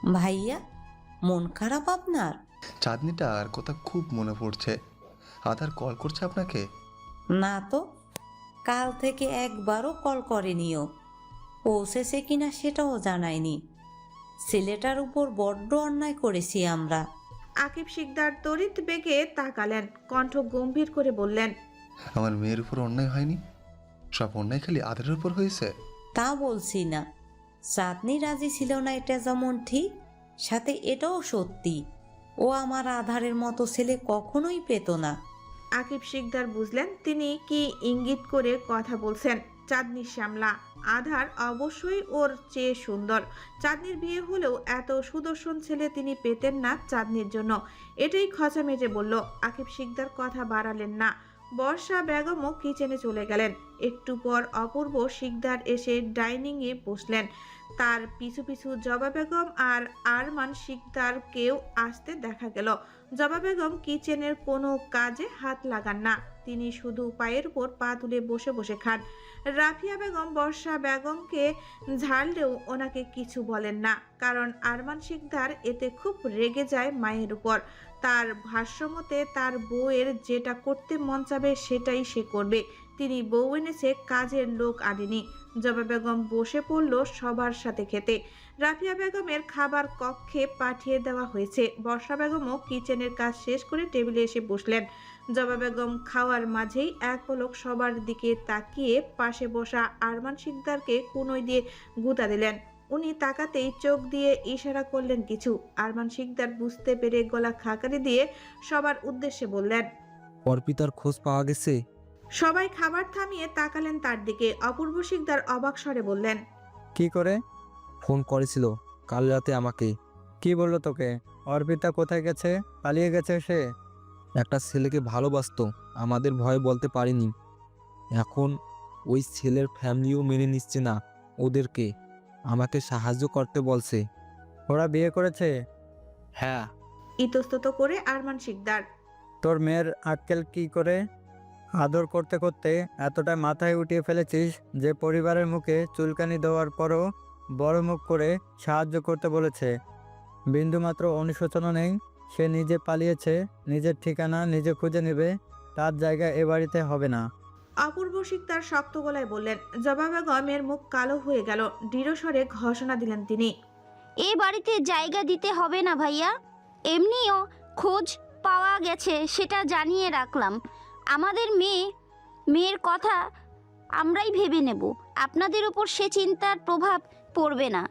ভাইয়া, মন খারাপ আপনার? চাঁদনিটার কথা খুব মনে পড়ছে। আধার কল করছে আপনাকে? না তো, কাল থেকে একবারও কল করেনিও। পৌঁছেছে কিনা সেটাও জানায়নি। ছেলেটার উপর বড্ড অন্যায় করেছি আমরা। আকিব শিকদার তড়িৎ বেগে তাকালেন, কণ্ঠ গম্ভীর করে বললেন, আমার মেয়ের উপর অন্যায় হয়নি, সব অন্যায় খালি আধারের উপর হয়েছে। তা বলছি না। চাঁদনি রাজি ছিল না, এটা যেমন ঠিক, সাথে এটাও সত্যি ও আমার আধারের মতো ছেলে কখনোই পেত না। আকিব শিকদার বুঝলেন তিনি কি ইঙ্গিত করে কথা বলছেন। চাঁদনি শ্যামলা, আধার অবশ্যই ওর চেয়ে সুন্দর। চাঁদনির বিয়ে হলেও এত সুদর্শন ছেলে তিনি পেতেন না চাঁদনির জন্য। এটাই খচা মেজে বলল। আকিব শিকদার কথা বাড়ালেন না। বর্ষা বেগমও কিচেনে চলে গেলেন। একটু পর অপূর্ব শিকদার এসে ডাইনিংয়ে বসলেন। তার পিছু পিছু জবা বেগম আর আরমান শিকদারকেও আসতে দেখা গেল। জবা বেগম কিচেনের কোনো কাজে হাত লাগান না, তিনি শুধু পায়ের উপর পা তুলে বসে বসে খান। রাফিয়া বেগম বর্ষা বেগমকে ঝাড়লেও ওনাকে কিছু বলেন না, কারণ আরমান শিকদার এতে খুব রেগে যায় মায়ের উপর। তার ভাষ্যমতে তার বউয়ের যেটা করতে মন চাবে সেটাই সে করবে। তিনি বউ এনেছে, কাজের লোক আনেনি। জবা বেগম বসে পড়ল সবার সাথে খেতে। রাফিয়া বেগমের খাবার কক্ষে পাঠিয়ে দেওয়া হয়েছে। বর্ষা বেগমও কিচেনের কাজ শেষ করে টেবিলে এসে বসলেন। জবা বেগম খাওয়ার মাঝেই এক পলক সবার দিকে তাকিয়ে পাশে বসা আরমান শিকদারকে কুনোই দিয়ে গুঁতা দিলেন। উনি তাকাতেই চোখ দিয়ে ইশারা করলেন কিছু। আরমান শিকদার বুঝতে পেরে গলা খাকারি দিয়ে সবার উদ্দেশ্যে বললেন, অর্পিতার খোঁজ পাওয়া গেছে? সবাই খাবার থামিয়ে তাকালেন তার দিকে। অপূর্ব শিকদার অবাক স্বরে বললেন, কি করে? ফোন করেছিল কাল রাতে আমাকে। কি বললো তোকে? অর্পিতা কোথায় গেছে? পালিয়ে গেছে সে? একটা ছেলেকে ভালোবাসতো, আমাদের ভয়ে বলতে পারিনি। এখন ওই ছেলের ফ্যামিলিও মেনে নিচ্ছে না ওদেরকে, আমাকে সাহায্য করতে বলছে। ওরা বিয়ে করেছে? হ্যাঁ। ইতস্তত করে আরমান শিকদার, তোর মেয়ের আক্কেল কি করে? আদর করতে করতে এতটা মাথায় উঠিয়ে ফেলেছিস যে পরিবারের মুখে চুলকানি দেওয়ার পরও বড় মুখ করে সাহায্য করতে বলেছে। বিন্দুমাত্র অনুশোচনা নেই। সে নিজে পালিয়েছে, নিজের ঠিকানা নিজে খুঁজে নেবে, তার জায়গা এ বাড়িতে হবে না। অপূর্ব শিকদার শক্ত গলায় বললেন। জবা বেগমের মুখ কালো হয়ে গেল। দৃঢ় স্বরে ঘোষণা দিলেন তিনি, এ বাড়িতে জায়গা দিতে হবে না ভাইয়া। এমনিও খোঁজ পাওয়া গেছে, সেটা জানিয়ে রাখলাম। আমাদের মেয়ের কথা আমরাই ভেবে নেব, আপনাদের উপর সে চিন্তার প্রভাব পড়বে না।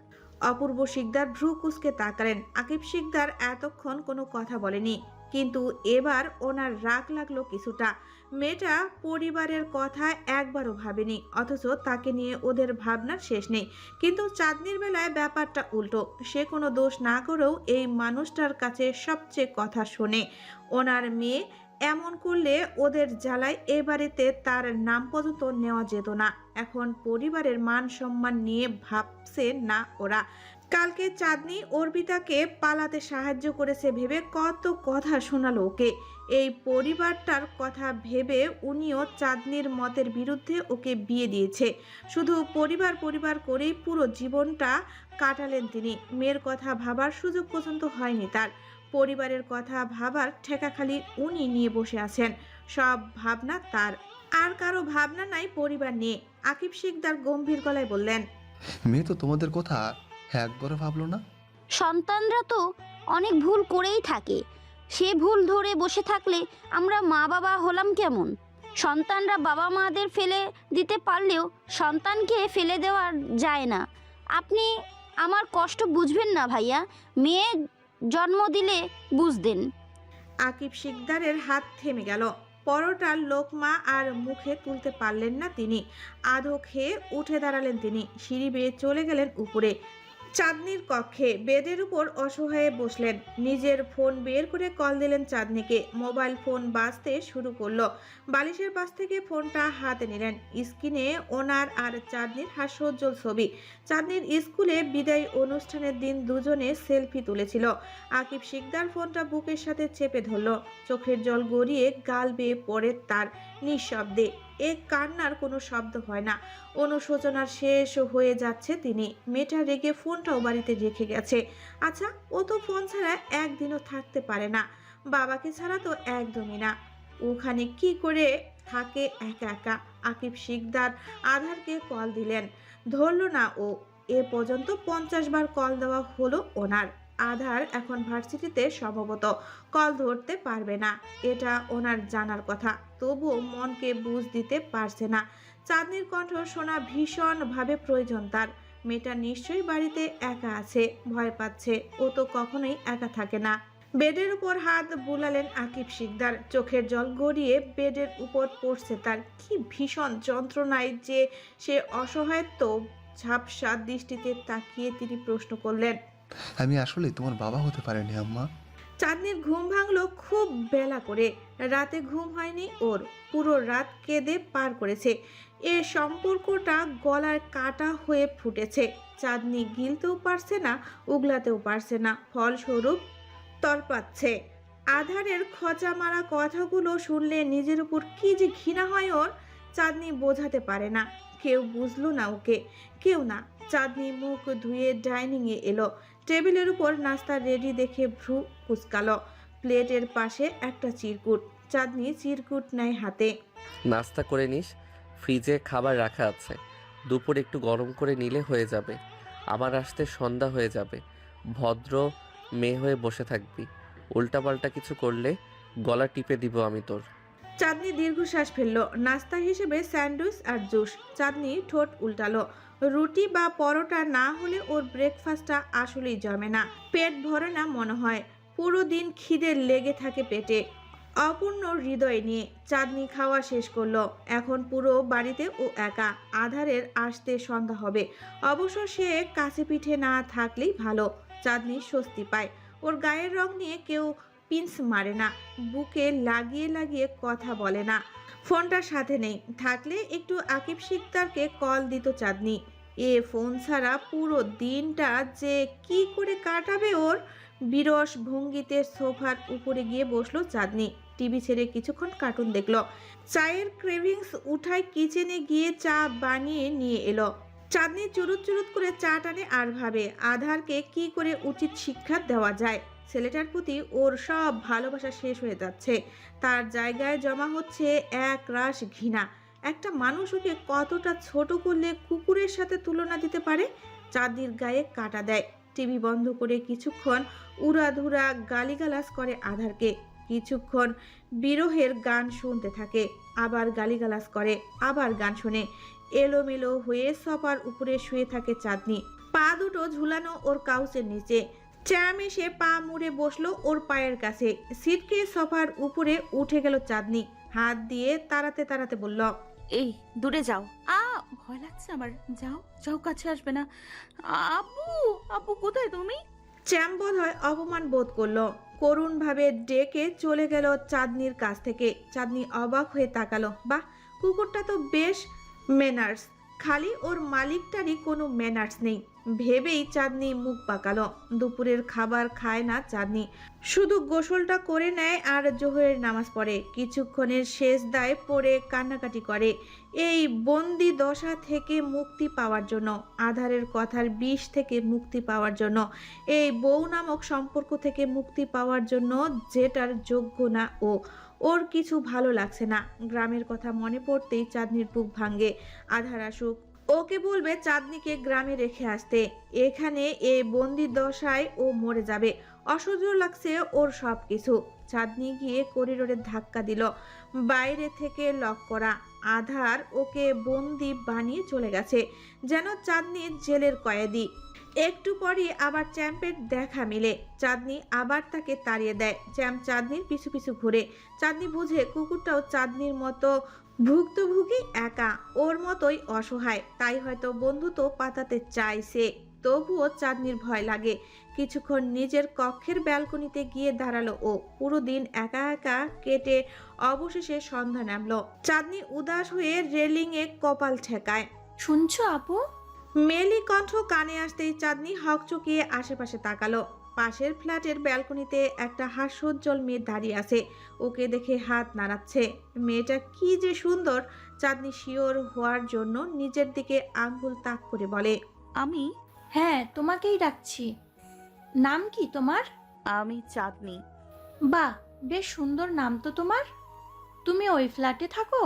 অপূর্ব শিকদার ভ্রু কুঁচকে তাকালেন। আকিব শিকদার এতক্ষণ কোনো কথা বলেনি, কিন্তু এবার ওনার রাগ লাগলো কিছুটা। মেয়েটা পরিবারের কথা একবারও ভাবেনি, অথচ তাকে নিয়ে ওদের ভাবনার শেষ নেই। কিন্তু চাঁদনির বেলায় ব্যাপারটা উল্টো। সে কোনো দোষ না করেও এই মানুষটার কাছে সবচেয়ে কথা শোনে। ওনার মেয়ে এমন করলে ওদের জ্বালায় এ বাড়িতে তার নাম পর্যন্ত নেওয়া যেত না। এখন পরিবারের মান সম্মান নিয়ে ভাবছে না ওরা। কালকে চাঁদনি অর্পিতাকে পালাতে সাহায্য করেছে ভেবে কত কথা শোনালো ওকে। এই পরিবারটার কথা ভেবে উনিও চাঁদনির মতের বিরুদ্ধে ওকে বিয়ে দিয়েছে। শুধু পরিবার পরিবার করেই পুরো জীবনটা কাটালেন তিনি। মেয়ের কথা ভাবার সুযোগ পর্যন্ত হয়নি তার। পরিবারের কথা ভাবার ঠেকা খালি উনি নিয়ে বসে আছেন। সব ভাবনা তার, আর কারো ভাবনা নাই পরিবার নিয়ে। আকিব শিকদার গম্ভীর গলায় বললেন, মেয়ে তো তোমাদের কথা একবারও ভাবলো না। সন্তানরা তো অনেক ভুল করেই থাকে, সে ভুল ধরে বসে থাকলে আমরা মা বাবা হলাম কেমন? সন্তানরা বাবা মাদের ফেলে দিতে পারলেও সন্তানকে ফেলে দেওয়া যায় না। আপনি আমার কষ্ট বুঝবেন না ভাইয়া, মেয়ে জন্ম দিলে বুঝতেন। আকিব শিকদারের হাত থেমে গেল। পরোটার লোকমা আর মুখে তুলতে পারলেন না তিনি। আধো খেয়ে উঠে দাঁড়ালেন তিনি। সিঁড়ি বেয়ে চলে গেলেন উপরে। চাঁদনির কক্ষে বেডের উপর অসহায়ে বসলেন। নিজের ফোন বের করে কল দিলেন চাঁদনিকে। মোবাইল ফোন বাজতে শুরু করলো। বালিশের পাশ থেকে ফোনটা হাতে নিলেন। স্ক্রিনে ওনার আর চাঁদনির হাস্যোজ্জ্বল ছবি। চাঁদনির স্কুলে বিদায় অনুষ্ঠানের দিন দুজনে সেলফি তুলেছিল। আকিব শিকদার ফোনটা বুকের সাথে চেপে ধরল। চোখের জল গড়িয়ে গাল বেয়ে পড়ে তার নিঃশব্দে। এ কান্নার কোনো শব্দ হয় না। অনুশোচনার শেষ হয়ে যাচ্ছে তিনি। মেয়েটা রেগে ফোনটাও বাড়িতে রেখে গেছে। আচ্ছা, ও তো ফোন ছাড়া একদিনও থাকতে পারে না, বাবাকে ছাড়া তো একদমই না। ওখানে কি করে থাকে একা একা? আকিব শিকদার আধারকে কল দিলেন, ধরল না ও। এ পর্যন্ত 50 বার কল দেওয়া হলো ওনার। আধার এখন ভার্সিটিতে, সম্ভবত কল ধরতে পারবে না, এটা ওনার জানার কথা। তবুও মনকে বুঝ দিতে পারছে না। চাঁদনির কণ্ঠ শোনা ভীষণভাবে প্রয়োজন তার। মেয়েটা নিশ্চয়ই বাড়িতে একা আছে, ভয় পাচ্ছে। ও তো কখনোই একা থাকে না। বেডের উপর হাত বুলালেন আকিব শিকদার। চোখের জল গড়িয়ে বেডের উপর পড়ছে তার। কি ভীষণ যন্ত্রণায় যে সে অসহায়ত্ব ঝাপসা দৃষ্টিতে তাকিয়ে তিনি প্রশ্ন করলেন, আমি আসলে তোমার বাবা হতে পারিনি আম্মা। চাঁদনির ঘুম ভাঙলো খুব বেলা করে। রাতে ঘুম হয়নি ওর। পুরো রাত কেঁদে পার করেছে। এ সম্পর্কটা গলার কাটা হয়ে ফুটেছে। চাঁদনি গিলতেও পারছে না, উগলাতেও পারছে না। ফলস্বরূপ তলপাচ্ছে। আধারের খচা মারা কথাগুলো শুনলে নিজের উপর কি যে ঘৃণা হয় ওর, চাঁদনি বোঝাতে পারে না। কেউ বুঝলো না ওকে, কেউ না। চাঁদনি মুখ ধুয়ে ডাইনিংয়ে এলো। টেবিলের উপর নাস্তা রেডি দেখে ভ্রু কুচকালো। প্লেটের পাশে একটা চিরকুট। চাঁদনি চিরকুট নেয় হাতে। নাস্তা করে নিস, ফ্রিজে খাবার রাখা আছে, দুপুর একটু গরম করে নিলে হয়ে যাবে। আমার আসতে সন্ধ্যা হয়ে যাবে। ভদ্র মেয়ে হয়ে বসে থাকবি, উল্টাপাল্টা কিছু করলে গলা টিপে দিব আমি তোর। চাঁদনি দীর্ঘশ্বাস ফেললো। নাস্তা হিসেবে স্যান্ডউইচ আর জুস। চাঁদনি ঠোঁট উল্টালো। রুটি বা পরোটা না হলে ওর ব্রেকফাস্টটা আসলেই জমে না। পেট ভরে না মনে হয়। পুরো দিন খিদে লেগে থাকে পেটে। অপূর্ণ হৃদয় নিয়ে চাঁদনি খাওয়া শেষ করলো। এখন পুরো বাড়িতে ও একা। আধারের আসতে সন্ধ্যা হবে। অবশ্য সে কাছে পিঠে না থাকলেই ভালো। চাঁদনি স্বস্তি পায়। ওর গায়ের রং নিয়ে কেউ পিন্স মারে না, বুকে লাগিয়ে লাগিয়ে কথা বলে না। ফোনটা সাথে নেই, থাকলে একটু আকিব শিকদারকে কল দিত চাঁদনি। এ ফোন ছাড়া পুরো দিনটা যে কি করে কাটাবে ওর। বিরস ভঙ্গিতে সোফার উপরে গিয়ে বসলো চাঁদনি। টিভি ছেড়ে কিছুক্ষণ কার্টুন দেখলো। চায়ের ক্রেভিংস উঠায় কিচেনে গিয়ে চা বানিয়ে নিয়ে এলো। চাঁদনি চুরুত চুরুত করে চা টানে আর ভাবে আধারকে কি করে উচিত শিক্ষা দেওয়া যায়। ছেলেটার প্রতি ওর সব ভালোবাসা শেষ হয়ে যাচ্ছে। তার জায়গায় জমা হচ্ছে এক রাশ ঘৃণা। একটা মানুষ ওকে কতটা ছোট করলে কুকুরের সাথে তুলনা দিতে পারে। চাঁদনির গায়ে কাটা দেয়। টিভি বন্ধ করে কিছুক্ষণ উড়াধুরা গালিগালাজ করে আধারকে। কিছুক্ষণ বিরহের গান শুনতে থাকে, আবার গালিগালাজ করে, আবার গান শোনে। এলোমেলো হয়ে সোফার উপরে শুয়ে থাকে চাঁদনি। পা দুটো ঝুলানো ওর কাউচের নিচে। চ্যাম এসে পা মুড়ে বসলো ওর পায়ের কাছে। সিটকে সোফার উপরে উঠে গেল চাঁদনি। হাত দিয়ে তাড়াতে তাড়াতে বলল, এই দূরে যাও। ভয় লাগছে আমার, যাও যাও, কাছে আসবে না। আব্বু, আব্বু কোথায় তুমি? চ্যাম বোধ হয় অপমান বোধ করলো। করুণ ভাবে ডেকে চলে গেল চাঁদনির কাছ থেকে। চাঁদনি অবাক হয়ে তাকালো। বাহ, কুকুরটা তো বেশ ম্যানার্স, খালি ওর মালিকটারই কোনো ম্যানার্স নেই ভেবেই চাঁদনি মুখ পাকালো। দুপুরের খাবার খায় না চাঁদনি, শুধু গোসলটা করে নেয় আর জোহরের নামাজ পড়ে। কিছুক্ষণের শেষ দায় পড়ে কান্নাকাটি করে এই বন্দি দশা থেকে মুক্তি পাওয়ার জন্য, আধারের কথার বিষ থেকে মুক্তি পাওয়ার জন্য, এই বউ নামক সম্পর্ক থেকে মুক্তি পাওয়ার জন্য যেটার যোগ্য না ও। ওর কিছু ভালো লাগছে না। গ্রামের কথা মনে পড়তেই চাঁদনির বুক ভাঙে। আধার আসুক, ওকে বলবে চাঁদনিকে গ্রামে রেখে আসতে। এখানে এ বন্দি দশায় ও মরে যাবে। অসহ্য লাগছে ওর সব কিছু। চাঁদনি গিয়ে করিডোরে ধাক্কা দিল। বাইরে থেকে লক করা। আধার ওকে বন্দি বানিয়ে চলে গেছে, যেন চাঁদনির জেলের কয়েদি। একটু পরই আবার চ্যাম্পের দেখা মিলে। চাঁদনি আবার তাকে তাড়িয়ে দেয়। চ্যাম্প চাঁদনির পিছু পিছু ঘুরে। চাঁদনি বুঝে কুকুরটাও চাঁদনির মতো ভুক্তভোগী, একা, ওর মতোই অসহায়, তাই হয়তো বন্ধুত্ব পাতাতে চাইছে। তবুও চাঁদনির ভয় লাগে। কিছুক্ষণ নিজের কক্ষের ব্যালকনিতে গিয়ে দাঁড়ালো ও। পুরো দিন একা একা কেটে অবশেষে সন্ধ্যা নামলো। চাঁদনি উদাস হয়ে রেলিংয়ে কপাল ঠেকায়। শুনছো আপু? মেলি কণ্ঠ কানে আসতেই চাঁদনি হকচকিয়ে আশেপাশে তাকালো। পাশের ফ্ল্যাটের ব্যালকনিতে একটা হাস্যোজ্জ্বল মেয়ে দাঁড়িয়ে আছে। ওকে দেখে হাত নাড়াচ্ছে। মেয়েটা কি যে সুন্দর। চাঁদনি শিওর হওয়ার জন্য নিজের দিকে আঙ্গুল তাক করে বলে, আমি হ্যাঁ, তোমাকেই ডাকছি। নাম কি তোমার? আমি চাঁদনি। বাহ, বেশ সুন্দর নাম তো তোমার। তুমি ওই ফ্ল্যাটে থাকো?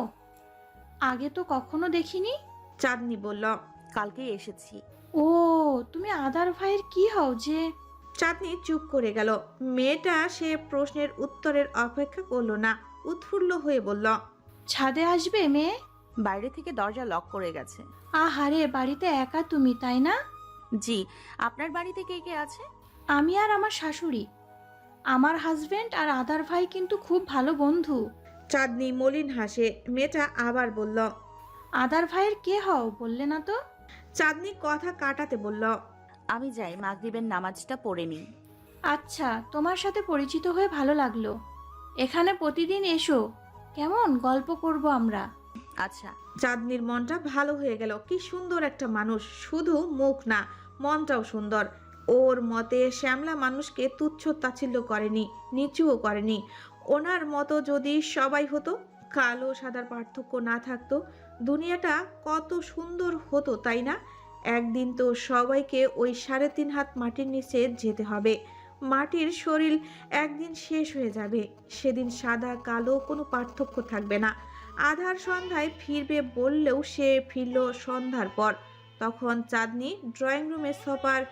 আগে তো কখনো দেখিনি। চাঁদনি বলল। কালকেই এসেছি। ও, তুমি আদার ভাইয়ের কি হও যে? চাঁদনি চুপ করে গেল। মেয়েটা সে প্রশ্নের উত্তরের অপেক্ষা করলো না, উৎফুল্ল হয়ে বলল, ছাদে আসবে মেয়ে? বাইরে থেকে দরজা লক করে গেছে। আহারে, বাড়িতে একা তুমি, তাই না? জি, আপনার বাড়িতে কে কে আছে? আমি আর আমার শাশুড়ি। আমার হাজবেন্ড আর আদার ভাই কিন্তু খুব ভালো বন্ধু। চাঁদনি মলিন হাসে। মেয়েটা আবার বলল, আদার ভাইয়ের কে হও বললে না তো? চাঁদনি কথা কাটাতে বলল, আমি যাই, মাগরিবের নামাজটা পড়ে নিই। আচ্ছা, তোমার সাথে পরিচিত হয়ে ভালো লাগলো। এখানে প্রতিদিন এসো, কেমন? গল্প করব আমরা। আচ্ছা। চাঁদনির মনটা ভালো হয়ে গেল। কি সুন্দর একটা মানুষ, শুধু মুখ না, মনটাও সুন্দর। ওর মতে শ্যামলা মানুষকে তুচ্ছ তাচ্ছিল্য করেনি, নিচুও করেনি। ওনার মতো যদি সবাই হতো, কালো সাদার পার্থক্য না থাকতো, দুনিয়াটা কত সুন্দর হতো, তাই না? একদিন তো সবাইকে ওই 3.5 হাত মাটির নিচে যেতে হবে। মাটির শরীর একদিন শেষ হয়ে যাবে। সেদিন সাদা কালো কোনো পার্থক্য থাকবে না। আধার সন্ধ্যায় ফিরবে বললেও সে ফিরল সন্ধ্যার পর। তখন চাঁদনি ড্রয়িং রুমের সোফার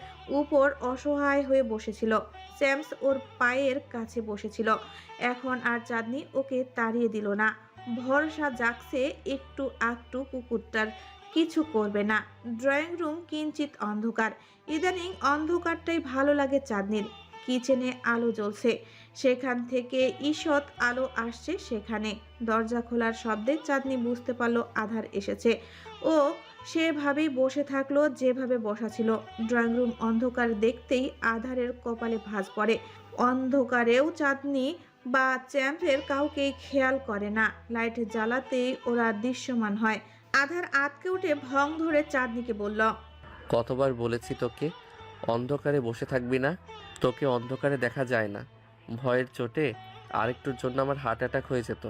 উপর অসহায় হয়ে বসেছিল। স্যামস ওর পায়ের কাছে বসেছিল। এখন আর চাঁদনি ওকে তাড়িয়ে দিল না। ভরসা জাগছে একটু আকটু কুকুরটার কিছু করবে না। ড্রয়িং রুম কিঞ্চিত অন্ধকার। ইদানিং অন্ধকারটাই ভালো লাগে চাঁদনির। কিচেনে আলো জ্বলছে, সেখান থেকে ঈষৎ আলো আসছে সেখানে। দরজা খোলার শব্দে চাঁদনি বুঝতে পারল আধার এসেছে। ও সেভাবেই বসে থাকলো যেভাবে বসা ছিল। ড্রয়িং রুম অন্ধকার দেখতেই আধারের কপালে ভাঁজ পড়ে। অন্ধকারেও চাঁদনি বা চ্যাম্পের কাউকেই খেয়াল করে না। লাইট জ্বালাতেই ওরা দৃশ্যমান হয়। আধার আতকে উঠে ভং ধরে চাঁদনিকে বলল, কতবার বলেছি তোকে অন্ধকারে বসে থাকবি না? তোকে অন্ধকারে দেখা যায় না। ভয়ের চোটে আরেকটুর জন্য আমার হার্ট অ্যাটাক হয়ে যেত।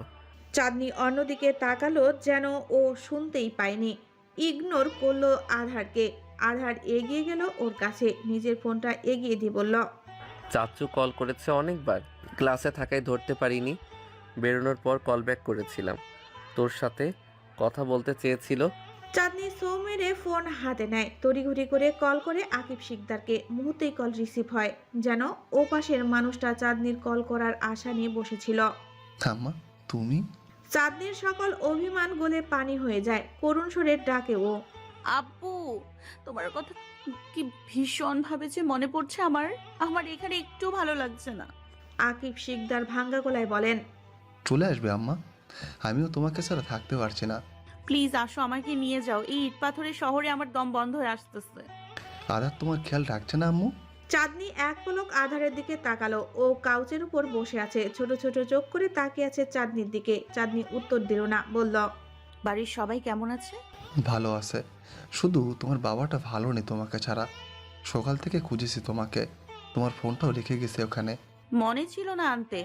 চাঁদনি অন্যদিকে তাকালো যেন ও শুনতেই পায়নি। ইগনোর করলো আধারকে। আধার এগিয়ে গেল ওর কাছে, নিজের ফোনটা এগিয়ে দিয়ে বলল, চাচু কল করেছে অনেকবার, ক্লাসে থাকায় ধরতে পারিনি। বেরোনোর পর কল ব্যাক করেছিলাম, তোর সাথে কথা বলতে চেয়েছিল। চাঁদনি সো মেরে ফোন হাতে নেয়, তড়িঘড়ি করে কল করে আকিব শিকদারকে। মুহূর্তেই কল রিসিভ হয়, যেন ও পাশের মানুষটা চাঁদনির কল করার আশা নিয়ে বসেছিল। আম্মা, তুমি? চাঁদনির সকল অভিমান গলে পানি হয়ে যায়। করুণ সুরে ডাকে ও, আব্বু, তোমার কথা কি ভীষণ ভাবে যে মনে পড়ছে আমার। আমার এখানে একটু ভালো লাগছে না। আকিব শিকদার ভাঙ্গা গলায় বলেন, চলে আসবে আম্মা, আমিও তোমাকে ছাড়া থাকতে পারছি না। প্লিজ আসো, আমাকে নিয়ে যাও। এই ইট পাথরের শহরে আমার দম বন্ধ হয়ে আসতেছে। আধার তোমার খেয়াল রাখছে না আম্মু? চাঁদনি এক পলক আধারের দিকে তাকালো। ও কাউচের উপর বসে আছে, ছোট ছোট চোখ করে তাকিয়ে আছে চাঁদনির দিকে। চাঁদনি উত্তর দিল না, বলল, বাড়ির সবাই কেমন আছে? ভালো আছে, শুধু তোমার বাবাটা ভালো নেই তোমাকে ছাড়া। সকাল থেকে খুঁজেছি তোমাকে, তোমার ফোনটাও রেখে গেছে ওখানে। মনে ছিল না আনতে,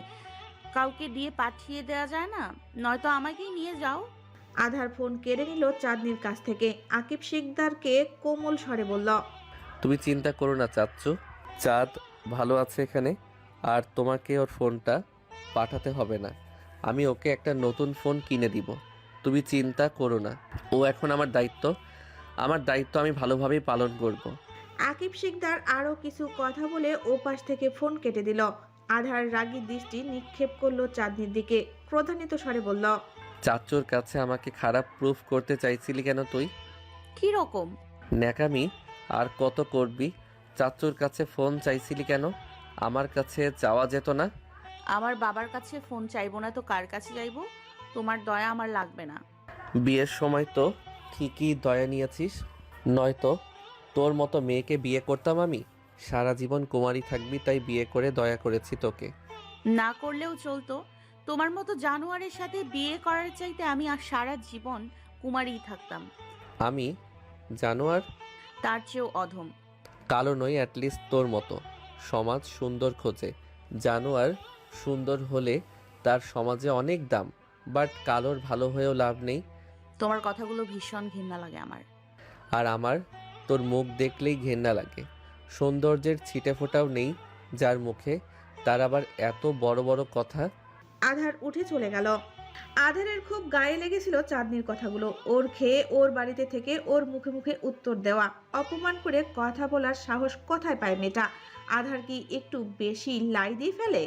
কাউকে দিয়ে পাঠিয়ে দেওয়া যায় না? নয়তো আমাকেই নিয়ে যাও। আধার ফোন কেড়ে নিল চাঁদনির কাছ থেকে। আকিব শিকদারকে কোমল স্বরে বলল, তুমি চিন্তা করো না চাচ্চু, চাঁদ ভালো আছে এখানে। আর তোমাকে ওর ফোনটা পাঠাতে হবে না, আমি ওকে একটা নতুন ফোন কিনে দিব। তুমি চিন্তা করো না, ও এখন আমার দায়িত্ব। আমার দায়িত্ব আমি ভালোভাবেই পালন করব। আকিব শিকদার আরো কিছু কথা বলে ওপাশ থেকে ফোন কেটে দিল। আধার রাগী দৃষ্টি নিক্ষেপ করলো চাঁদনির দিকে, ক্রোধান্বিত স্বরে বলল, চাচ্চুর কাছে আমাকে খারাপ প্রুফ করতে চাইছিলি কেন তুই? কি রকম? ন্যাকামি আর কত করবি? চাচ্চুর কাছে ফোন চাইছিলি কেন? আমার কাছে চাওয়া যেত না? আমার বাবার কাছে ফোন চাইবো না তো কার কাছে চাইবো? তোমার দয়া আমার লাগবে না। বিয়ের সময় তো ঠিকই দয়া নিয়েছিস, নয়তো তোর মতো মেয়েকে বিয়ে করতাম আমি? সারা জীবন কুমারী থাকবি তাই বিয়ে করে দয়া করেছি তোকে। না করলেও চলতো, তোমার মতো জানোয়ারের সাথে বিয়ে করার চাইতে আমি আর সারা জীবন কুমারীই থাকতাম। আমি জানোয়ার? তার চেয়েও অধম। কালো নই, অ্যাটলিস্ট তোর মতো। সমাজ সুন্দর খোঁজে, জানোয়ার সুন্দর হলে তার সমাজে অনেক দাম, বাট কালোর ভালো হয়েও লাভ নেই। তোমার কথাগুলো ভীষণ ঘৃণা লাগে আমার। আর আমার তোর মুখ দেখলেই ঘেন্না লাগে। সৌন্দর্যের ছিটে ফোঁটাও নেই যার মুখে, তার আবার এত বড় বড় কথা। আধার উঠে চলে গেল। আধারের খুব গায়ে লেগেছিল চাঁদনির কথাগুলো। ওর খেয়ে ওর বাড়িতে থেকে ওর মুখে মুখে উত্তর দেওয়া, অপমান করে কথা বলার সাহস কোথায় পায় মেয়েটা? আধার কি একটু বেশি লাই দিয়ে ফেলে?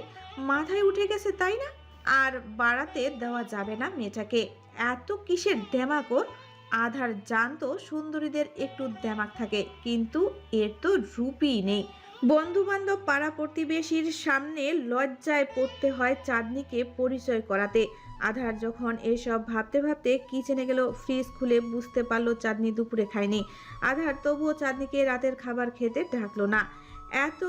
মাথায় উঠে গেছে তাই না? আর বাড়াতে দেওয়া যাবে না মেয়েটাকে। এত কিসের দেমাক ওর? আধার জানতো সুন্দরীদের একটু দেমাক থাকে, কিন্তু এর তো রূপই নেই। বন্ধু বান্ধব পাড়া প্রতিবেশীর সামনে লজ্জায় পড়তে হয় চাঁদনিকে পরিচয় করাতে। আধার যখন এসব ভাবতে ভাবতে কিচেনে গেল, ফ্রিজ খুলে বুঝতে পারলো চাঁদনি দুপুরে খায়নি। আধার তবুও চাঁদনিকে রাতের খাবার খেতে ডাকলো না। এত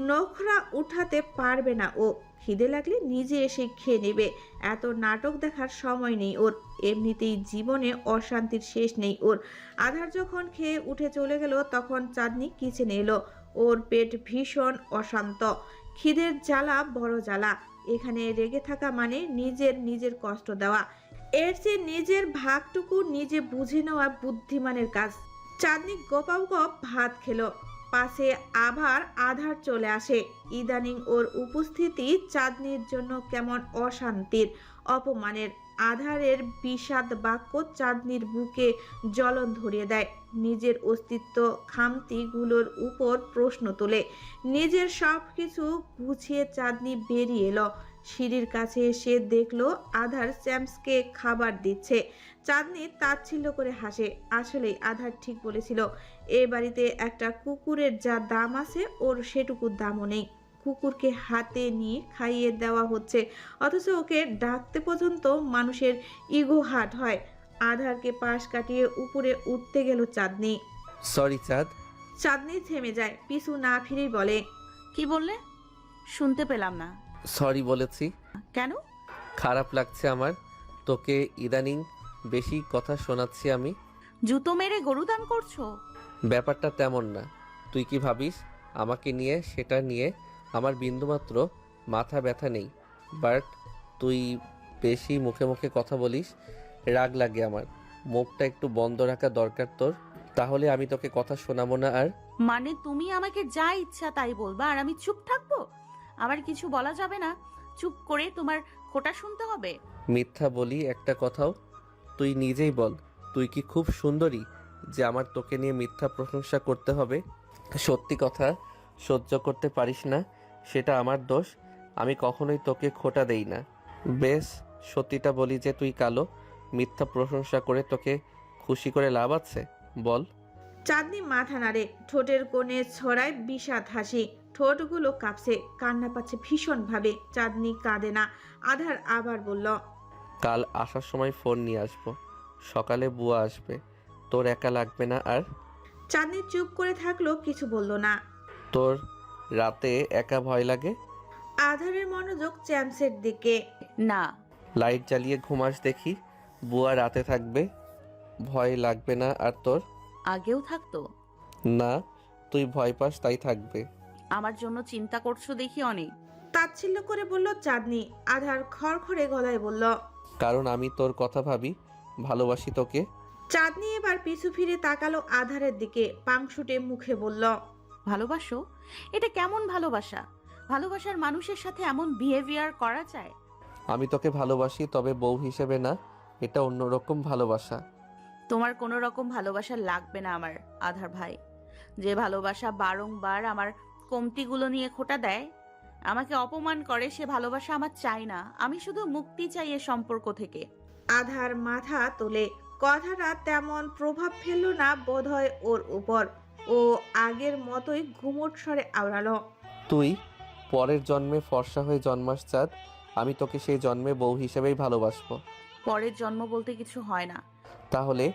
নখরা উঠাতে পারবে না ও। খিদে লাগলে নিজে এসে খেয়ে নেবে। এত নাটক দেখার সময় নেই ওর। এমনিতেই জীবনে অশান্তির শেষ নেই ওর। আধার যখন খেয়ে উঠে চলে গেল তখন চাঁদনি কিচেনে এলো। ওর পেট ভীষণ অশান্ত। খিদের জ্বালা বড় জ্বালা। এখানে রেগে থাকা মানে নিজের কষ্ট দেওয়া। এর চেয়ে নিজের ভাগটুকু নিজে বুঝে নেওয়া বুদ্ধিমানের কাজ। চাঁদনি গপাও গপ ভাত খেলো। পাশে আবার আধার চলে আসে। ইদানিং ওর উপস্থিতি চাঁদনির জন্য কেমন অশান্তির, অপমানের। আধারের বিষাদ বাক্য চাঁদনির বুকে জ্বলন ধরিয়ে দেয়। নিজের অস্তিত্ব খামতিগুলোর উপর প্রশ্ন তোলে। নিজের সব কিছু গুছিয়ে চাঁদনি বেরিয়ে এলো। সিঁড়ির কাছে এসে দেখলো আধার চ্যাম্পসকে খাবার দিচ্ছে। চাঁদনি তাচ্ছিল্য করে হাসে। আসলেই আধার ঠিক বলেছিল, এ বাড়িতে একটা কুকুরের যা দাম আছে ওর সেটুকু দামও নেই। কুকুরকে হাতে নিয়ে খাইয়ে দেওয়া হচ্ছে, অথচ ওকে ডাকতে পর্যন্ত মানুষের ইগো হার্ট হয়। আধারকে পাশ কাটিয়ে উপরে উঠতে গেল চাঁদনি। সরি চাঁদ। চাঁদনি থেমে যায়, পিছু না ফিরেই বলে, কি বললে? শুনতে পেলাম না। সরি বলেছি। কেন? খারাপ লাগছে আমার, তোকে ইদানিং বেশি কথা শোনাচ্ছি আমি। জুতো মেরে গরু দান করছো? ব্যাপারটা তেমন না। তুই কি ভাবিস আমাকে নিয়ে, সেটা নিয়ে আমার বিন্দুমাত্র মাথা ব্যথা নেই। বাট তুই বেশি মুখে মুখে কথা বলিস, রাগ লাগে আমার। মুখটা একটু বন্ধ রাখা দরকার তোর, তাহলে আমি তোকে কথা শোনাবো না আর। মানে তুমি আমাকে যা ইচ্ছা তাই বলবা আর আমি চুপ থাকবো? আমার কিছু বলা যাবে না? চুপ করে তোমার খোটা শুনতে হবে? মিথ্যা বলি একটা কথাও? তুই নিজেই বল, তুই কি খুব সুন্দরী যে আমার তোকে নিয়ে মিথ্যা প্রশংসা করতে হবে? সত্যি কথা সহ্য করতে পারিস না, সেটা আমার দোষ। আমি কখনোই তোকে খোটা দেই না। বেশ, সত্যিটা বলি যে তুই কালো। মিথ্যা প্রশংসা করে তোকে খুশি করে লাভ আছে বল? চাঁদনি মাথা নাড়ে, ঠোঁটের কোণে ছড়ায় বিষাদ হাসি। ঠোঁটগুলো কাঁপছে, কান্না পাচ্ছে ভীষণ ভাবে। চাঁদনি কাঁদে না। আধার আবার বলল, কাল আসার সময় ফোন নিয়ে আসবো। সকালে বুয়া আসবে, তোর একা লাগবে না আর। চাঁদনি চুপ করে থাকলো, কিছু বলল না। তোর রাতে একা ভয় লাগে? আধারের মনোযোগ চ্যাম্পসের দিকে। না। লাইট জ্বালিয়ে ঘুমাস দেখি। বুয়া রাতে থাকবে, ভয় লাগবে না আর তোর? আগেও থাকতো। না, তুই ভয় পাস তাই থাকবে। আমার জন্য চিন্তা করছো দেখি অনেক। তাচ্ছিল্য করে বলল চাঁদনি। আধার খড়খড়ে গলায় বলল, কারণ আমি তোর কথা ভাবি, ভালোবাসি তোকে। চাঁদনি এবার পিছু ফিরে তাকালো আধারের দিকে, পাংশুটে মুখে বলল, ভালোবাসো? এটা কেমন ভালোবাসা? ভালোবাসার মানুষের সাথে এমন বিহেভিয়ার করা যায়? আমি তোকে ভালোবাসি, তবে বউ হিসেবে না। এটা অন্যরকম ভালোবাসা। তোমার কোনো রকম ভালোবাসা লাগবে না আমার আধার ভাই। যে ভালোবাসা বারংবার আমার কমতিগুলো নিয়ে খোঁটা দেয়, আমাকে অপমান করে, সে ভালোবাসা আমার চাই না। আমি শুধু মুক্তি চাই এ সম্পর্ক থেকে। আধার মাথা তোলে। কথাটা তেমন প্রভাব ফেলল না বোধহয় ওর উপর। ও আগের মতোই ঘুমট স্বরে আওড়ালো, তুই পরের জন্মে ফর্সা হয়ে জন্মাস চাঁদ, আমি তোকে সেই জন্মে বউ হিসেবেই ভালোবাসবো। পরের জন্ম বলতে কিছু হয় না। তাহলে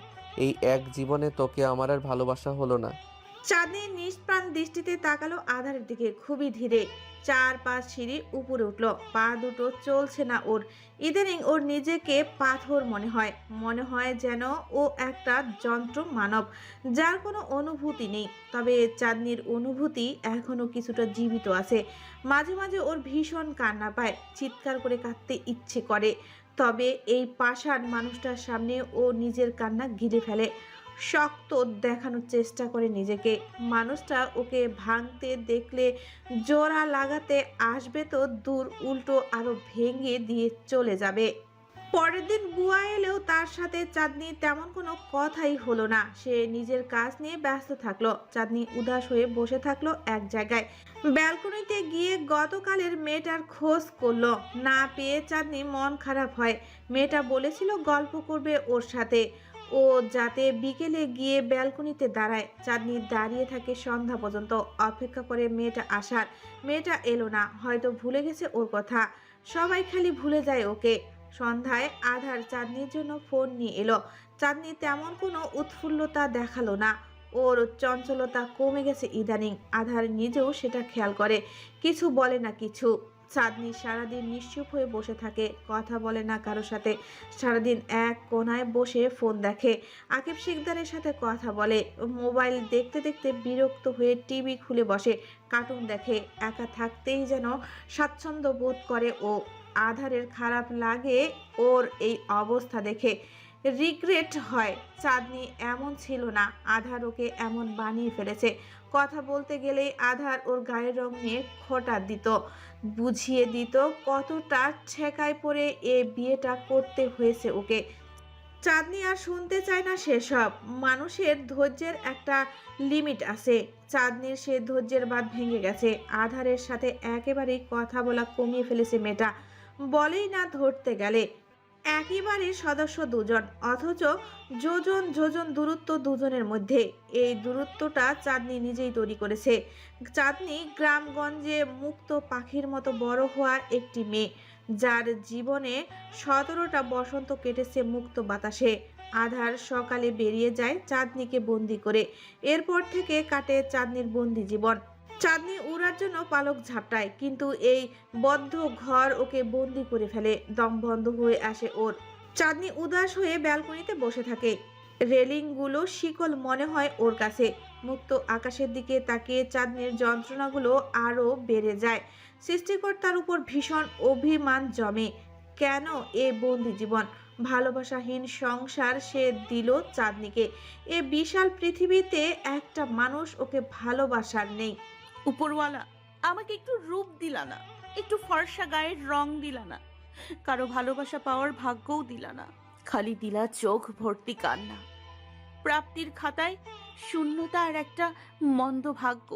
এই এক জীবনে তোকে আমার আর ভালোবাসা হলো না। চাঁদনি নিষ্প্রাণ দৃষ্টিতে তাকালো আধারের দিকে, খুবই ধীরে। 4-5 সিঁড়ি উপরে উঠলো। পা দুটো চলছে না ওর। ইদানিং ওর নিজেকে পাথর মনে হয় যেন ও একটা যন্ত্র মানব, যার কোনো অনুভূতি নেই। তবে চাঁদনির অনুভূতি এখনো কিছুটা জীবিত আছে। মাঝে মাঝে ওর ভীষণ কান্না পায়, চিৎকার করে কাঁদতে ইচ্ছে করে। তবে এই পাষাণ মানুষটার সামনে ও নিজের কান্না গিলে ফেলে, শক্ত দেখানোর চেষ্টা করে নিজেকে। মানুষটা ওকে ভাঙতে দেখলে জোড়া লাগাতে আসবে তো দূর, উল্টো আরো ভেঙে দিয়ে চলে যাবে। পরের দিন বুয়া এলেও তার সাথে চাঁদনি তেমন কোনো কথাই হলো না। সে নিজের কাজ নিয়ে ব্যস্ত থাকলো। চাঁদনি উদাস হয়ে বসে থাকলো এক জায়গায়। ব্যালকনিতে গিয়ে গতকালের মেয়েটার খোঁজ করলো, না পেয়ে চাঁদনি মন খারাপ হয়। মেয়েটা বলেছিল গল্প করবে ওর সাথে, ও যাতে বিকেলে গিয়ে ব্যালকনিতে দাঁড়ায়। চাঁদনি দাঁড়িয়ে থাকে সন্ধ্যা পর্যন্ত, অপেক্ষা করে মেয়েটা আসার। মেয়েটা এলো না, হয়তো ভুলে গেছে ওর কথা। সবাই খালি ভুলে যায় ওকে। সন্ধ্যায় আধার চাঁদনির জন্য ফোন নিয়ে এলো। চাঁদনি তেমন কোনো উৎফুল্লতা দেখালো না, ওর চঞ্চলতা কমে গেছে ইদানিং। আধার নিজেও সেটা খেয়াল করে, কিছু বলে না কিছু। চাঁদনি সারাদিন নিশ্চুপ হয়ে বসে থাকে, কথা বলে না কারো সাথে। সারাদিন এক কোনায় বসে ফোন দেখে, আকিব শিকদারের সাথে কথা বলে। মোবাইল দেখতে দেখতে বিরক্ত হয়ে টিভি খুলে বসে, কার্টুন দেখে। একা থাকতেই যেন স্বাচ্ছন্দ্য বোধ করে ও। আধারের খারাপ লাগে ওর এই অবস্থা দেখে, রিগ্রেট হয়। চাঁদনি এমন ছিল না, আধার ওকে এমন বানিয়ে ফেলেছে। কথা বলতে গেলেই আধার ওর গায়ের রং নিয়ে খোঁটা দিত, বুঝিয়ে দিত কতটা ঠেকায় পড়ে এ বিয়েটা করতে হয়েছে ওকে। চাঁদনি আর শুনতে চায় না সেসব। মানুষের ধৈর্যের একটা লিমিট আছে, চাঁদনির সে ধৈর্যের বাঁধ ভেঙে গেছে। আধারের সাথে একেবারেই কথা বলা কমিয়ে ফেলেছে মেয়েটা, বলেই না ধরতে গেলে। একেবারে সদস্য দুজন, অথচ যোজন যোজন দূরত্ব দুজনের মধ্যে। এই দূরত্বটা চাঁদনি নিজেই তৈরি করেছে। চাঁদনি গ্রামগঞ্জে মুক্ত পাখির মতো বড় হওয়া একটি মেয়ে, যার জীবনে 17টা বসন্ত কেটেছে মুক্ত বাতাসে। আধার সকালে বেরিয়ে যায় চাঁদনিকে বন্দি করে। এরপর থেকে কাটে চাঁদনির বন্দি জীবন। চাঁদনি উড়ার জন্য পালক ঝাপটায়, কিন্তু এই বদ্ধ ঘর ওকে বন্দি করে ফেলে। দম বন্ধ হয়ে আসে ওর। চাঁদনি উদাস হয়ে ব্যালকনিতে বসে থাকে। রেলিংগুলো শিকল মনে হয় ওর কাছে। মুক্ত আকাশের দিকে তাকিয়ে চাঁদনির যন্ত্রণাগুলো আরো বেড়ে যায়। সৃষ্টিকর্তার উপর ভীষণ অভিমান জমে। কেন এ বন্দি জীবন? ভালোবাসাহীন সংসার সে দিল চাঁদনিকে। এ বিশাল পৃথিবীতে একটা মানুষ ওকে ভালোবাসার নেই। উপরওয়ালা, আমাকে একটু রূপ দিলা না, একটু ফর্সা গায়ের রং দিলা না, কারো ভালোবাসা পাওয়ার ভাগ্যও দিলা না, খালি দিলা চোখ ভর্তি কান্না। প্রাপ্তির খাতায় শূন্যতা আর একটা মন্দ ভাগ্য।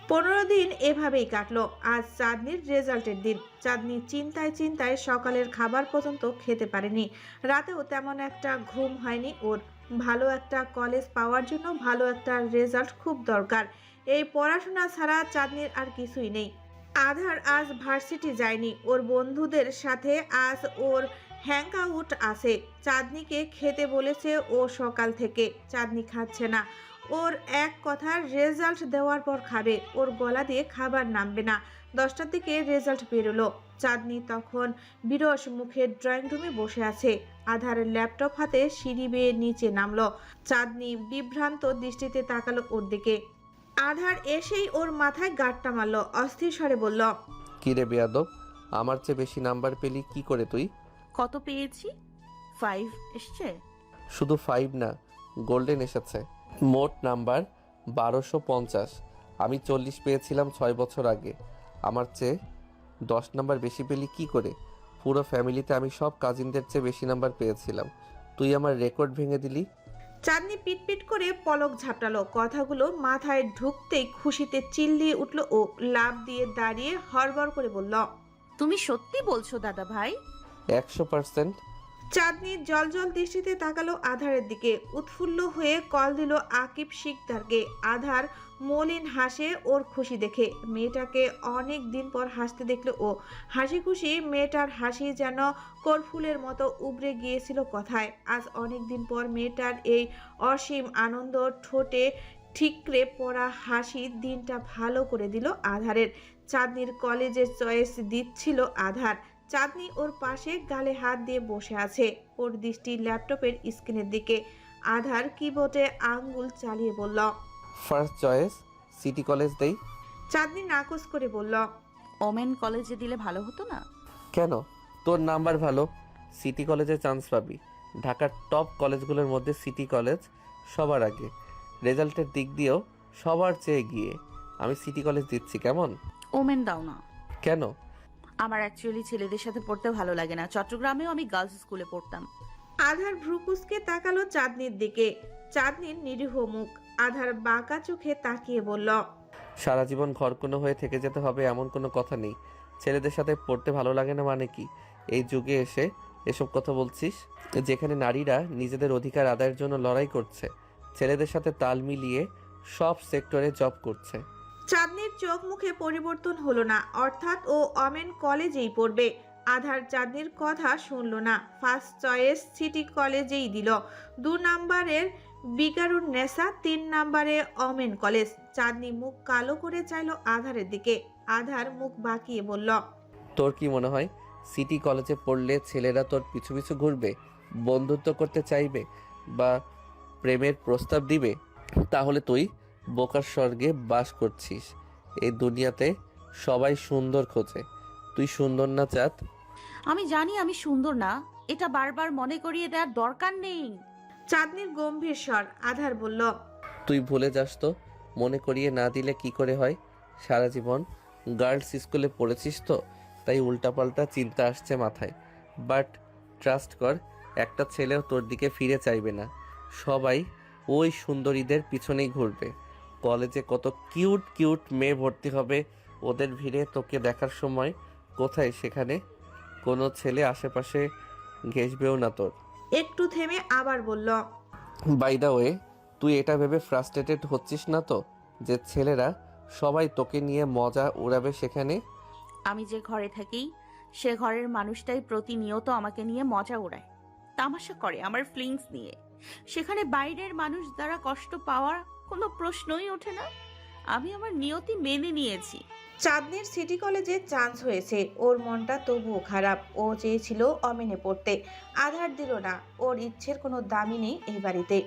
15 দিন এভাবেই কাটলো। আজ চাঁদনির রেজাল্টের দিন। চাঁদনি চিন্তায় চিন্তায় সকালের খাবার পর্যন্ত খেতে পারেনি। রাতেও তেমন একটা ঘুম হয়নি ওর। ভালো একটা কলেজ পাওয়ার জন্য ভালো একটা রেজাল্ট খুব দরকার। এই পড়াশোনা ছাড়া চাঁদনির আর কিছুই নেই। আধার আজ ভার্সিটি যায়নি, ওর বন্ধুদের সাথে আজ ওর হ্যাং আউট আছে। চাঁদনিকে খেতে বলেছে ও সকাল থেকে, চাঁদনি খাচ্ছে না। ওর এক কথা, রেজাল্ট দেওয়ার পর খাবে, ওর গলা দিয়ে খাবার নামবে না। 10টার দিকে রেজাল্ট বেরোলো। চাঁদনি তখন বিরস মুখে ড্রয়িং রুমে বসে আছে। আধারের ল্যাপটপ হাতে সিঁড়ি বেয়ে নিচে নামলো। চাঁদনি বিভ্রান্ত দৃষ্টিতে তাকালো ওর দিকে। আধার এসেই ওর মাথায় গাঁটটা মারলো, অস্থির স্বরে বলল, কি রে বেয়াদব, আমার চেয়ে বেশি নাম্বার পেলি কি করে তুই? কত পেয়েছি? 5 এসছে। শুধু 5 না, গোল্ডেন এসেছে। মোট নাম্বার 1250। আমি 40 পেয়েছিলাম 6 বছর আগে। আমার চেয়ে 10 নাম্বার বেশি পেলি কি করে? পুরো ফ্যামিলিতে আমি সব কাজিনদের চেয়ে বেশি নাম্বার পেয়েছিলাম, তুই আমার রেকর্ড ভেঙে দিলি। চাঁদনি পিটপিট করে পলক ঝাপটালো। কথাগুলো মাথায় ঢুকতেই খুশিতে চিল্লিয়ে উঠল ও। লাফ দিয়ে দাঁড়িয়ে হড়বড় করে বলল, তুমি সত্যি বলছো দাদা ভাই? 100%। চাঁদনি জলজল দৃষ্টিতে তাকালো আধারের দিকে। উৎফুল্ল হয়ে কল দিল আকিব শিকদারকে। আধার মলিন হাসে ওর খুশি দেখে। মেয়েটাকে অনেক দিন পর হাসতে দেখলো ও। হাসি খুশি মেয়েটার হাসি যেন করফুলের মতো উবড়ে গিয়েছিল কথায়। আজ অনেক দিন পর মেয়েটার এই অসীম আনন্দ, ঠোঁটে ঠিকরে পড়া হাসি দিনটা ভালো করে দিল আধারের। চাঁদনির কলেজের চয়েস দিচ্ছিল আধার। চাঁদনি ওর পাশে গালে হাত দিয়ে বসে আছে, ওর দৃষ্টি ল্যাপটপের স্ক্রিনের দিকে। আধার কিবোর্ডে আঙ্গুল চালিয়ে বলল, ফার্স্ট চয়েস সিটি কলেজ দেই। চাঁদনি নাকচ করে বলল, ওমেন কলেজে দিলে ভালো হতো না? কেন? তোর নাম্বার ভালো, সিটি কলেজে চান্স পাবি। ঢাকার টপ কলেজগুলোর মধ্যে সিটি কলেজ সবার আগে, রেজাল্টের দিক দিয়েও সবার চেয়ে এগিয়ে। আমি সিটি কলেজ দিচ্ছি, কেমন? ওমেন দাও না। কেন? আমার অ্যাকচুয়ালি ছেলেদের সাথে পড়তে ভালো লাগে না। চট্টগ্রামেও আমি গার্লস স্কুলে পড়তাম। আধার ভ্রুকুসকে তাকালো চাঁদনির দিকে। চাঁদনির নিরীহ মুখ। আধার বাঁকা চোখে তাকিয়ে বলল, সারা জীবন ঘরকুনো হয়ে থেকে যেতে হবে এমন কোনো কথা নেই। ছেলেদের সাথে পড়তে ভালো লাগে না মানে কি? এই যুগে এসে এসব কথা বলছিস, যেখানে নারীরা নিজেদের অধিকার আদায়ের জন্য লড়াই করছে, ছেলেদের সাথে তাল মিলিয়ে সব সেক্টরে জব করছে। চাঁদনির চোখ মুখে পরিবর্তন হলো না, অর্থাৎ ও ওমেন কলেজেই পড়বে। আধার চাঁদনির কথা শুনলো না। ফার্স্ট চয়েস সিটি কলেজেই দিল। 2 নাম্বারের বিকারুন নেসা, 3 নাম্বারে ওমেন কলেজ। চাঁদনি মুখ কালো করে চাইলো আধারের দিকে। আধার মুখ বাঁকিয়ে বলল, তোর কি মনে হয় সিটি কলেজে পড়লে ছেলেরা তোর পিছু পিছু ঘুরবে, বন্ধুত্ব করতে চাইবে বা প্রেমের প্রস্তাব দিবে? তাহলে তুই বোকার স্বর্গে বাস করছিস। এই দুনিয়াতে সবাই সুন্দর খোঁজে, তুই সুন্দর না চাঁদ? আমি জানি আমি সুন্দর না, এটা বারবার মনে করিয়ে দেওয়ার দরকার নেই। চাঁদনির গম্ভীর স্বর। আধার বলল, তুই ভুলে যাস তো, মনে করিয়ে না দিলে কি করে হয়? সারা জীবন গার্লস স্কুলে পড়েছিস তো, তাই উল্টাপাল্টা চিন্তা আসছে মাথায়। বাট ট্রাস্ট কর, একটা ছেলেও তোর দিকে ফিরে চাইবে না। সবাই ওই সুন্দরীদের পিছনেই ঘুরবে। কলেজে কত কিউট কিউট মেয়ে ভর্তি হবে, ওদের ভিড়ে তোকে দেখার সময় কোথায় সেখানে কোনো ছেলে আশেপাশে ঘেঁষবেও না তোর। একটু থেমে আবার বলল, বাই দ্য ওয়ে, তুই এটা ভেবে ফ্রাস্ট্রেটেড হচ্ছিস না তো যে ছেলেরা সবাই তোকে নিয়ে মজা উড়াবে সেখানে? আমি যে ঘরে থাকি সে ঘরের মানুষটাই প্রতিনিয়ত আমাকে নিয়ে মজা ওড়ায়, তামাশা করে আমার ফিলিংস নিয়ে। সেখানে বাইরের মানুষ দ্বারা কষ্ট পাওয়ার কোনো প্রশ্নই ওঠে না। আমি আমার নিয়তি মেনে নিয়েছি। চাঁদনির সিটি কলেজে চান্স হয়েছে। ওর মনটা তবুও খারাপ। ও চেয়েছিল ওমেনে পড়তে। আধার দিল না। ওর ইচ্ছের কোনো দামই নেই এই বাড়িতে।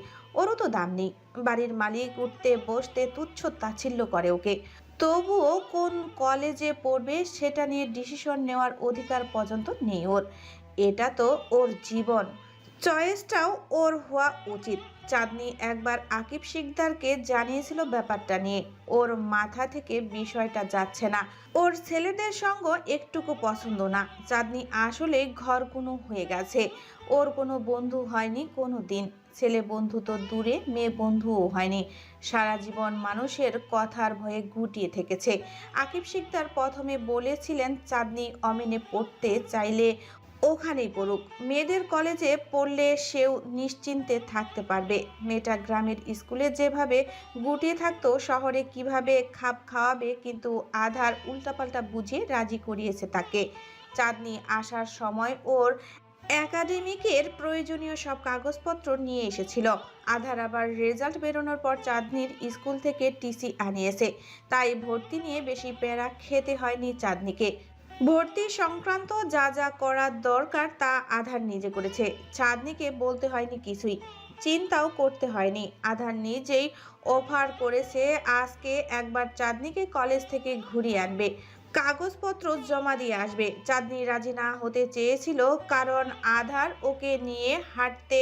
ওরও তো দাম নেই। বাড়ির মালিক উঠতে বসতে তুচ্ছ তাচ্ছিল্য করে ওকে। তবুও কোন কলেজে পড়বে সেটা নিয়ে ডিসিশন নেওয়ার অধিকার পর্যন্ত নেই ওর। এটা তো ওর জীবন, চয়েসটাও ওর হওয়া উচিত। চাঁদনি একবার আকিব শিকদারকে জানিয়েছিল ব্যাপারটা নিয়ে। ওর মাথা থেকে বিষয়টা যাচ্ছে না। ওর ছেলেদের সঙ্গ একটুকু পছন্দ না। চাঁদনি আসলে ঘরকুনো হয়ে গেছে। ওর কোনো বন্ধু হয়নি কোনো দিন। ছেলে বন্ধু তো দূরে, মেয়ে বন্ধুও হয়নি। সারা জীবন মানুষের কথার ভয়ে গুটিয়ে থেকেছে। আকিব শিকদার প্রথমে বলেছিলেন চাঁদনি ওমেনে পড়তে চাইলে ওখানেই পড়ুক। মেয়েদের কলেজে পড়লে সেও নিশ্চিন্তে থাকতে পারবে। মেয়েটা গ্রামের স্কুলে যেভাবে গুটিয়ে থাকতো, শহরে কিভাবে খাপ খাওয়াবে, কিন্তু আধার উল্টাপাল্টা বুঝিয়ে রাজি করিয়েছে তাকে। চাঁদনি আসার সময় ওর একাডেমিকের প্রয়োজনীয় সব কাগজপত্র নিয়ে এসেছিল। আধার আবার রেজাল্ট বেরোনোর পর চাঁদনির স্কুল থেকে টিসি আনিয়েছে। তাই ভর্তি নিয়ে বেশি প্যারা খেতে হয়নি চাঁদনিকে। ভর্তি সংক্রান্ত যা যা করার দরকার তা আধার নিজে করেছে। চাঁদনিকে বলতে হয়নি কিছুই, চিন্তাও করতে হয়নি। আধার নিজেই অফার করেছে আজকে একবার চাঁদনিকে কলেজ থেকে ঘুরিয়ে আনবে, কাগজপত্র জমা দিয়ে আসবে। চাঁদনি রাজি না হতে চেয়েছিল, কারণ আধার ওকে নিয়ে হাঁটতে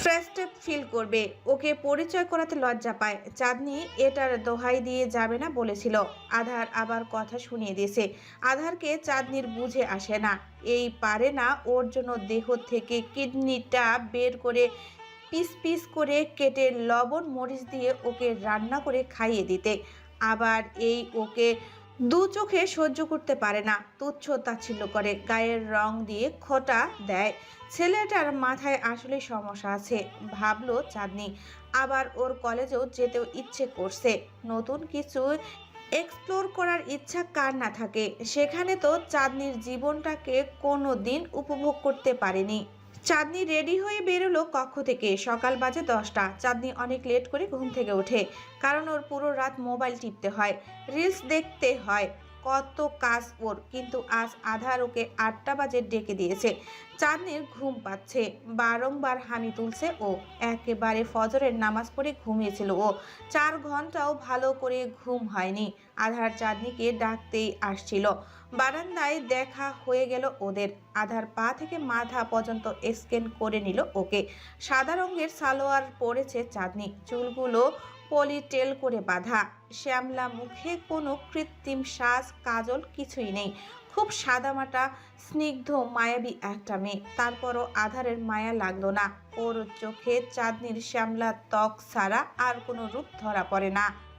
ফ্রেস্টেড ফিল করবে, ওকে পরিচয় করাতে লজ্জা পায়। চাঁদনি এটার দোহাই দিয়ে যাবে না বলেছিল। আধার আবার কথা শুনিয়ে দিয়েছে। আধারকে চাঁদনির বুঝে আসে না। এই পারে না ওর জন্য দেহ থেকে কিডনিটা বের করে পিস পিস করে কেটে লবণ মরিচ দিয়ে ওকে রান্না করে খাইয়ে দিতে। আবার এই ওকে দু চোখে সহ্য করতে পারে না, তুচ্ছ তাচ্ছিল্য করে, গায়ের রং দিয়ে খোঁটা দেয়। ছেলেটার মাথায় আসলে সমস্যা আছে ভাবলো চাঁদনি। আবার ওর কলেজেও যেতেও ইচ্ছে করছে। নতুন কিছু এক্সপ্লোর করার ইচ্ছা কার না থাকে। সেখানে তো চাঁদনির জীবনটাকে কোনো দিন উপভোগ করতে পারেনি। চাঁদনি রেডি হয়ে বেরোলো কক্ষ থেকে। সকাল বাজে 10টা। চাঁদনি অনেক লেট করে ঘুম থেকে ওঠে, কারণ ওর পুরো রাত মোবাইল টিপতে হয়, রিলস দেখতে হয়, কত কাজ ওর। কিন্তু আজ আধার ওকে 8টা বাজে ডেকে দিয়েছে। চাঁদনির ঘুম পাচ্ছে, বারংবার হামি তুলছে ও। একেবারে ফজরের নামাজ পড়ে ঘুমিয়েছিল ও। 4 ঘন্টাও ভালো করে ঘুম হয়নি। আধার চাঁদনিকে ডাকতেই আসছিল। বারান্দায় দেখা হয়ে গেল ওদের। আধার পা থেকে মাথা পর্যন্ত স্ক্যান করে নিল ওকে। সাদা রঙের সালোয়ার পরেছে চাঁদনি, চুলগুলো পলিটেল করে বাঁধা, শ্যামলা মুখে কোনো কৃত্রিম সাজ কাজল কিছুই নেই। খুব সাদামাটা স্নিগ্ধ মায়াবী একটা মেয়ে। তারপরও আধারের মায়া লাগলো না। ওর চোখে চাঁদনির শ্যামলা ত্বক ছাড়া আর কোনো রূপ ধরা পড়ে না।